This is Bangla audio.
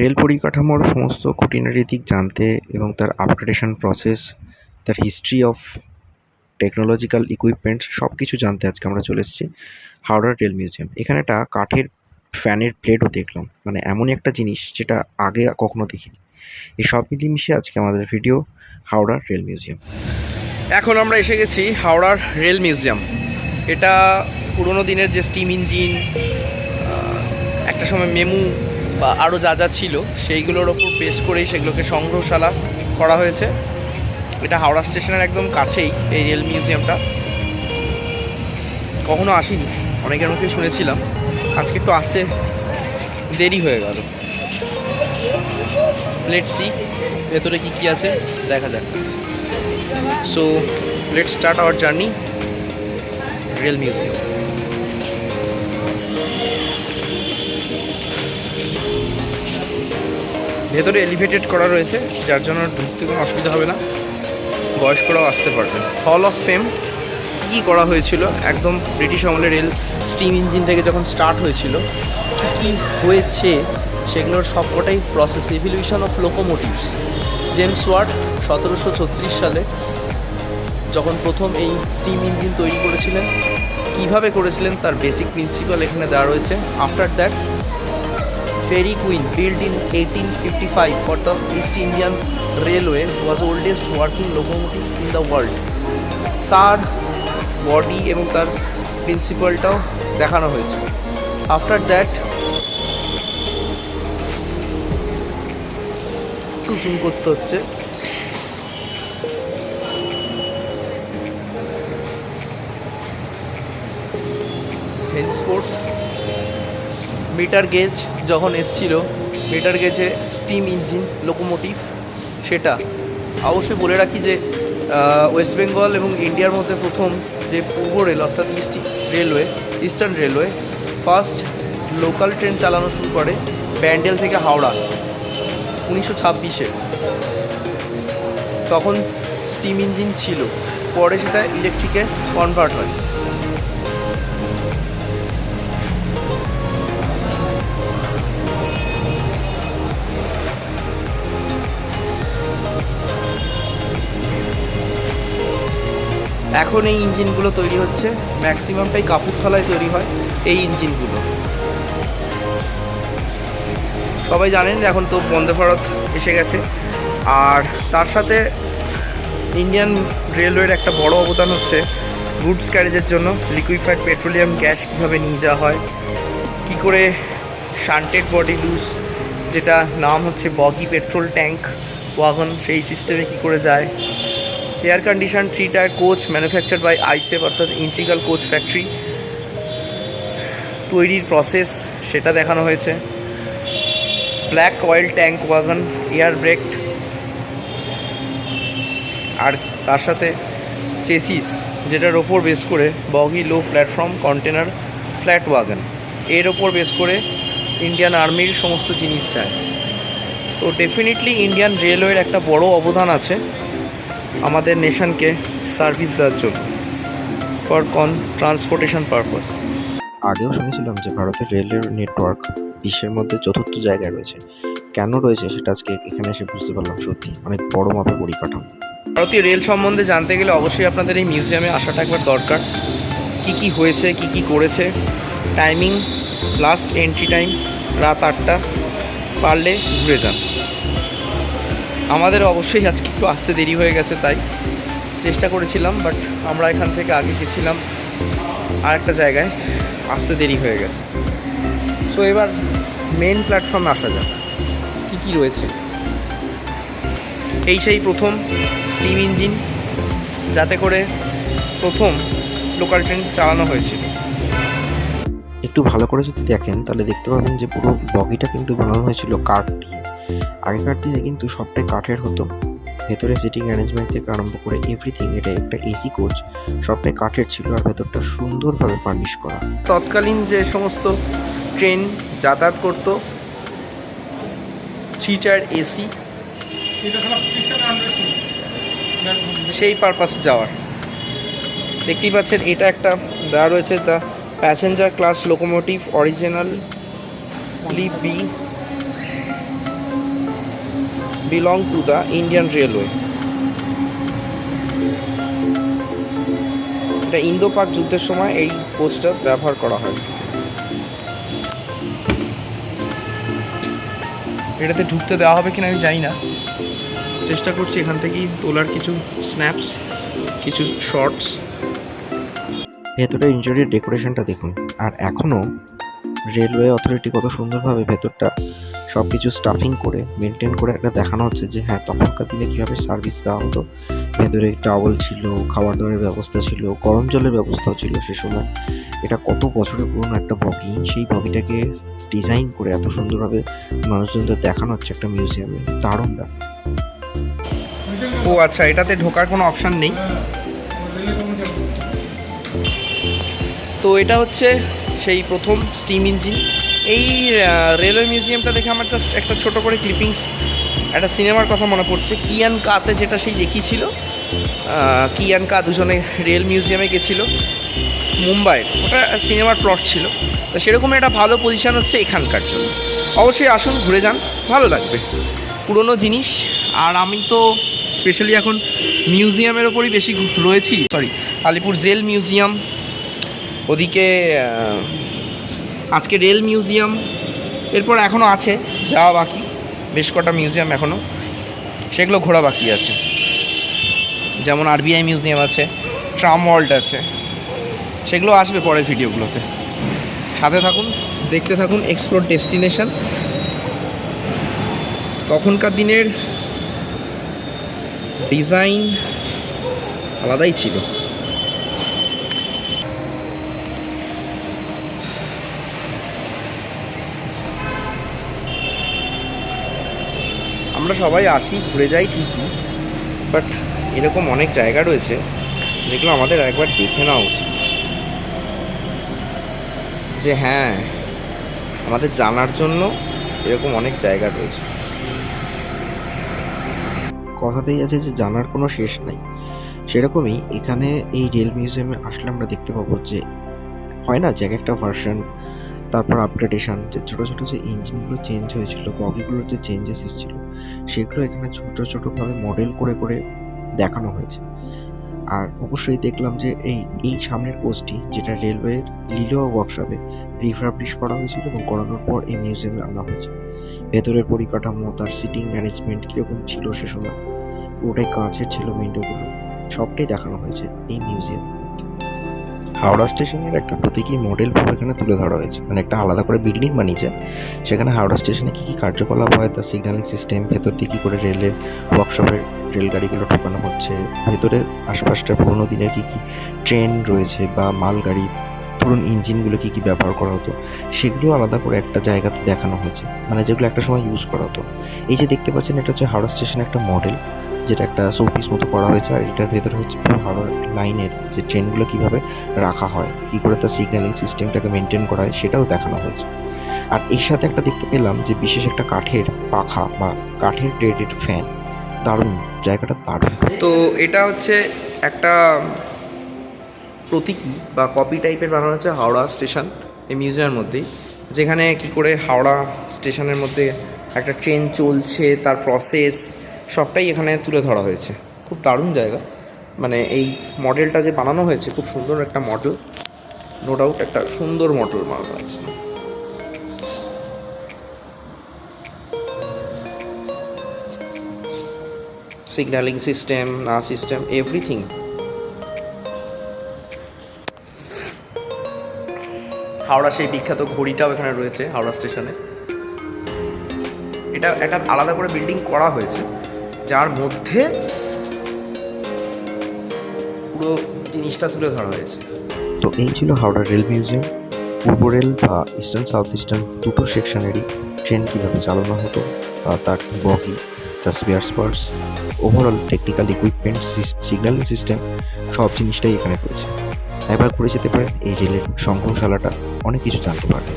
রেল পরিকাঠামোর সমস্ত খুঁটিনাটি দিক জানতে এবং তার আপগ্রেডেশন প্রসেস, তার হিস্ট্রি অফ টেকনোলজিক্যাল ইকুইপমেন্টস সব কিছু জানতে আজকে আমরা চলে এসেছি হাওড়ার রেল মিউজিয়াম। এখানে একটা কাঠের ফ্যানের প্লেটও দেখলাম, মানে এমনই একটা জিনিস যেটা আগে কখনো দেখিনি। এই সব মিলিয়ে আজকে আমাদের ভিডিও হাওড়ার রেল মিউজিয়াম। এখন আমরা এসে গেছি হাওড়ার রেল মিউজিয়াম। এটা পুরোনো দিনের যে স্টিম ইঞ্জিন, একটা সময় মেমু বা আরও যা যা ছিল সেইগুলোর ওপর বেস করেই সেগুলোকে সংগ্রহশালা করা হয়েছে। এটা হাওড়া স্টেশনের একদম কাছেই এই রেল মিউজিয়ামটা। কখনো আসিনি, অনেকের মুখে শুনেছিলাম, আজকে একটু আসতে দেরি হয়ে গেল। লেটস সি ভেতরে কী কী আছে দেখা যাক। So let's start our journey rail museum. ভেতরে এলিভেটেড করা রয়েছে, যার জন্য ঢুকতে কোনো অসুবিধা হবে না, বয়স্করাও আসতে পারবেন। হল অফ ফেম কী করা হয়েছিল, একদম ব্রিটিশ আমলে রেল স্টিম ইঞ্জিন থেকে যখন স্টার্ট হয়েছিল কী হয়েছে সেগুলোর সবকটাই process. Evolution of locomotives, James Watt 1736 সালে যখন প্রথম এই স্টিম ইঞ্জিন তৈরি করেছিলেন, কিভাবে করেছিলেন তার বেসিক প্রিন্সিপাল এখানে দেওয়া রয়েছে। After that Ferry Queen, built in 1855 for the East Indian Railway, was oldest working locomotive in the world. তার বডি এবং তার প্রিন্সিপালটাও দেখানো হয়েছে। আফটার দ্যাট একটু জুম করতে হচ্ছে। হেন্সফোর্থ মিটার গেজ যখন এসছিল, মিটার গেজে স্টিম ইঞ্জিন লোকোমোটিভ, সেটা অবশ্যই বলে রাখি যে ওয়েস্ট বেঙ্গল এবং ইন্ডিয়ার মধ্যে প্রথম যে পূর্ব রেল অর্থাৎ eastern railway first local train চালানো শুরু করে ব্যান্ডেল থেকে হাওড়া 1926-এ। তখন স্টিম ইঞ্জিন ছিল, পরে সেটা ইলেকট্রিকে কনভার্ট হয়। এখন এই ইঞ্জিনগুলো তৈরি হচ্ছে, ম্যাক্সিমামটাই কাপুরথালায় তৈরি হয় এই ইঞ্জিনগুলো। সবাই জানেন যে এখন তো বন্দে ভারত এসে গেছে, আর তার সাথে ইন্ডিয়ান রেলওয়ের একটা বড় অবদান হচ্ছে গুডস ক্যারেজের জন্য লিকুইফাইড পেট্রোলিয়াম গ্যাস কীভাবে নিয়ে যাওয়া হয়, কী করে শান্টেড বডি লুজ, যেটা নাম হচ্ছে বগি পেট্রোল ট্যাঙ্ক ওয়াগন, সেই সিস্টেমে কী করে যায়। এয়ার কন্ডিশন 3-টায়ার কোচ ম্যানুফ্যাকচার বাই আইসেফ অর্থাৎ ইন্টিগ্রাল কোচ ফ্যাক্টরি, তৈরির প্রসেস সেটা দেখানো হয়েছে। Black oil tank wagon, air braked, আর তার সাথে চেসিস যেটার ওপর বেস করে bogie low platform container flat wagon, এর ওপর বেস করে ইন্ডিয়ান আর্মির সমস্ত জিনিস যায়। তো ডেফিনেটলি ইন্ডিয়ান রেলওয়ের একটা বড় অবদান আছে আমাদের নেশনকে সার্ভিস দেওয়ার জন্য ফর ট্রান্সপোর্টেশন পারপাস। আগেও শুনেছিলাম যে ভারতের রেলের নেটওয়ার্ক বিশ্বের মধ্যে চতুর্থ জায়গায় রয়েছে। কেন রয়েছে সেটা আজকে এখানে এসে বুঝতে পারলাম। সত্যি অনেক বড় মাপের পরিকাঠামো। ভারতীয় রেল সম্বন্ধে জানতে গেলে অবশ্যই আপনাদের এই মিউজিয়ামে আসাটা একবার দরকার। কি কি হয়েছে, কি কি করেছে, টাইমিং, লাস্ট এন্ট্রি টাইম রাত 8টা, পারলে ঘুরে যান। আমাদের অবশ্যই আজকে একটু আসতে দেরি হয়ে গেছে, তাই চেষ্টা করেছিলাম, বাট আমরা এখান থেকে আগে গেছিলাম আর একটা জায়গায়, আসতে দেরি হয়ে গেছে। সো এবার মেন প্ল্যাটফর্মে আসা যাক, কী কী রয়েছে। এই সেই প্রথম স্টিম ইঞ্জিন, যাতে করে প্রথম লোকাল ট্রেন চালানো হয়েছিল। একটু ভালো করে যদি দেখেন তাহলে দেখতে পাবেন যে পুরো বগিটা কিন্তু বানানো হয়েছিল কাঠ দিয়ে। আগেকার দিনে কিন্তু সবটাই কাঠের হতো, ভেতরে সিটিং অ্যারেঞ্জমেন্ট থেকে আরম্ভ করে এভরিথিং। এটা একটা এসি কোচ, সবটাই কাঠের ছিল, আর ভেতরটা সুন্দরভাবে ফার্নিশ করা। তৎকালীন যে সমস্ত ট্রেন যাতায়াত করত 3-টায়ার এসি, সেই পারপাসে যাওয়ার। দেখতেই পাচ্ছেন এটা একটা দেওয়া রয়েছে, the passenger class locomotive originally be belong to the Indian railway. এটা ইন্দো পাক যুদ্ধের সময় এই কোচটা ব্যবহার করা হয়। এটাতে ঢুকতে দেওয়া হবে কিনা আমি জানি না, চেষ্টা করছি এখান থেকেই তোলার কিছু স্ন্যাপস, কিছু শর্টস। ভেতরে ইন্টেরিয়র ডেকোরেশনটা দেখুন, আর এখনও রেলওয়ে অথরিটি কত সুন্দরভাবে ভেতরটা সব কিছু স্টাফিং করে মেনটেন করে একটা দেখানো হচ্ছে যে হ্যাঁ তখনকার দিনে কীভাবে সার্ভিস দেওয়া হতো। ভেতরে টাওয়েল ছিল, খাবার দাবারের ব্যবস্থা ছিল, গরম জলের ব্যবস্থাও ছিল সে সময়। এটা কত বছরের পুরনো একটা বগি, সেই বগিটাকে ডিজাইন করে এত সুন্দরভাবে মানুষজনদের দেখানো হচ্ছে একটা মিউজিয়ামে, দারুণ ব্যাপার। ও আচ্ছা, এটাতে ঢোকার কোনো অপশান নেই। তো এটা হচ্ছে সেই প্রথম স্টিম ইঞ্জিন। এই রেলওয়ে মিউজিয়ামটা দেখে আমার জাস্ট একটা ছোট করে ক্লিপিংস, একটা সিনেমার কথা মনে পড়ছে, কিয়ান কাতে যেটা সেই দেখিয়েছিল। কিয়ান কা দুজনে রেল মিউজিয়ামে গেছিলো মুম্বাইয়ের, ওটা সিনেমার প্লট ছিল। তো সেরকম একটা ভালো পজিশান হচ্ছে এখানকার জন্য। অবশ্যই আসুন, ঘুরে যান, ভালো লাগবে, পুরনো জিনিস। আর আমি তো স্পেশালি এখন মিউজিয়ামের ওপরই বেশি রয়েছি। আলিপুর জেল মিউজিয়াম, ওদিকে আজকে রেল মিউজিয়াম, এরপর এখনও আছে যাওয়া বাকি, বেশ কটা মিউজিয়াম এখনও, সেগুলো ঘোরা বাকি আছে। যেমন আরবিআই মিউজিয়াম আছে, ট্রাম ওয়ার্ল্ড আছে, সেগুলো আসবে পরের ভিডিওগুলোতে। সাথে থাকুন, দেখতে থাকুন এক্সপ্লোর ডেস্টিনেশন। তখনকার দিনের ডিজাইন আলাদাই ছিল। আমরা সবাই আসি, ঘুরে যাই ঠিকই, বাট এরকম অনেক জায়গা রয়েছে যেগুলো আমাদের একবার দেখে নেওয়া উচিত, যে হ্যাঁ আমাদের জানার জন্য এরকম অনেক জায়গা রয়েছে। কথাতেই আছে যে জানার কোনো শেষ নাই। সেরকমই এখানে এই রেল মিউজিয়ামে আসলে আমরা দেখতে পাবো যে হয় না যে এক একটা ভার্সন, তারপর আপগ্রেডেশন, যে ছোটো ছোটো যে ইঞ্জিনগুলো চেঞ্জ হয়েছিল, বগিগুলোর যে চেঞ্জেস এসেছিলো, সেগুলো এখানে ছোটো ছোটোভাবে মডেল করে করে দেখানো হয়েছে। আর অবশ্যই দেখলাম যে এই সামনের কোচটি, যেটা রেলওয়ের লিলুয়া ওয়ার্কশপে রিফার্বিশ করা হয়েছিল এবং করানোর পর এই মিউজিয়ামে আনা হয়েছে। ভেতরের পরিকাঠামো, তার সিটিং অ্যারেঞ্জমেন্ট কীরকম ছিল সে সময়, পুরোটাই কাঁচের ছিল উইন্ডোগুলো, সবটাই দেখানো হয়েছে এই মিউজিয়ামে। হাওড়া স্টেশনের একটা প্রতীকী মডেল পুরো এখানে তুলে ধরা হয়েছে, মানে একটা আলাদা করে বিল্ডিং বানিয়েছে, সেখানে হাওড়া স্টেশনে কী কী কার্যকলাপ হয়, তার সিগন্যালিং সিস্টেম, ভেতর দিয়ে কী করে রেলের ওয়ার্কশপের রেলগাড়িগুলো ঢোকানো হচ্ছে, ভেতরে আশপাশটা পুরোনো দিনের কী কী ট্রেন রয়েছে বা মালগাড়ি, ধরুন ইঞ্জিনগুলো কী কী ব্যবহার করা হতো, সেগুলো আলাদা করে একটা জায়গাতে দেখানো হয়েছে, মানে যেগুলো একটা সময় ইউজ করা হতো। এই যে দেখতে পাচ্ছেন, এটা হচ্ছে হাওড়া স্টেশনের একটা মডেল, যেটা একটা শোপিস মতো করা হয়েছে। আর এটার ভেতরে হচ্ছে পুরো হাওড়া লাইনের যে ট্রেনগুলো কীভাবে রাখা হয়, কী করে তার সিগন্যালিং সিস্টেমটাকে মেনটেন করা হয়, সেটাও দেখানো হয়েছে। আর এর সাথে একটা দেখতে পেলাম যে বিশেষ একটা কাঠের পাখা বা কাঠের গ্রেডেড ফ্যান, দারুণ, জায়গাটা দারুণ। তো এটা হচ্ছে একটা প্রতীকী বা কপি টাইপের বানানো হচ্ছে হাওড়া স্টেশন এই মিউজিয়ামের মধ্যেই, যেখানে কি করে হাওড়া স্টেশনের মধ্যে একটা ট্রেন চলছে, তার প্রসেস সবটাই এখানে তুলে ধরা হয়েছে। খুব দারুণ জায়গা, মানে এই মডেলটা যে বানানো হয়েছে খুব সুন্দর একটা মডেল, নো ডাউট একটা সুন্দর মডেল বানানো হয়েছে। সিগন্যালিং সিস্টেম, না সিস্টেম, এভরিথিং। হাওড়া সেই বিখ্যাত ঘড়িটাও এখানে রয়েছে হাওড়া স্টেশনে। এটা একটা আলাদা করে বিল্ডিং করা হয়েছে, যার মধ্যে পুরো জিনিসটা তুলে ধরা হয়েছে। তো এই ছিল হাওড়া রেল মিউজিয়াম। পূর্ব রেল বা ইস্টার্ন সাউথ ইস্টার্ন দুটো সেকশনেরই ট্রেন কীভাবে চালানো হতো, তার বগি, তার spare parts, overall technical equipments, signalling system, সব জিনিসটাই এখানে রয়েছে। একবার ঘুরে যেতে পারেন এই রেলের সংগ্রহশালাটা, অনেক কিছু জানতে পারবেন।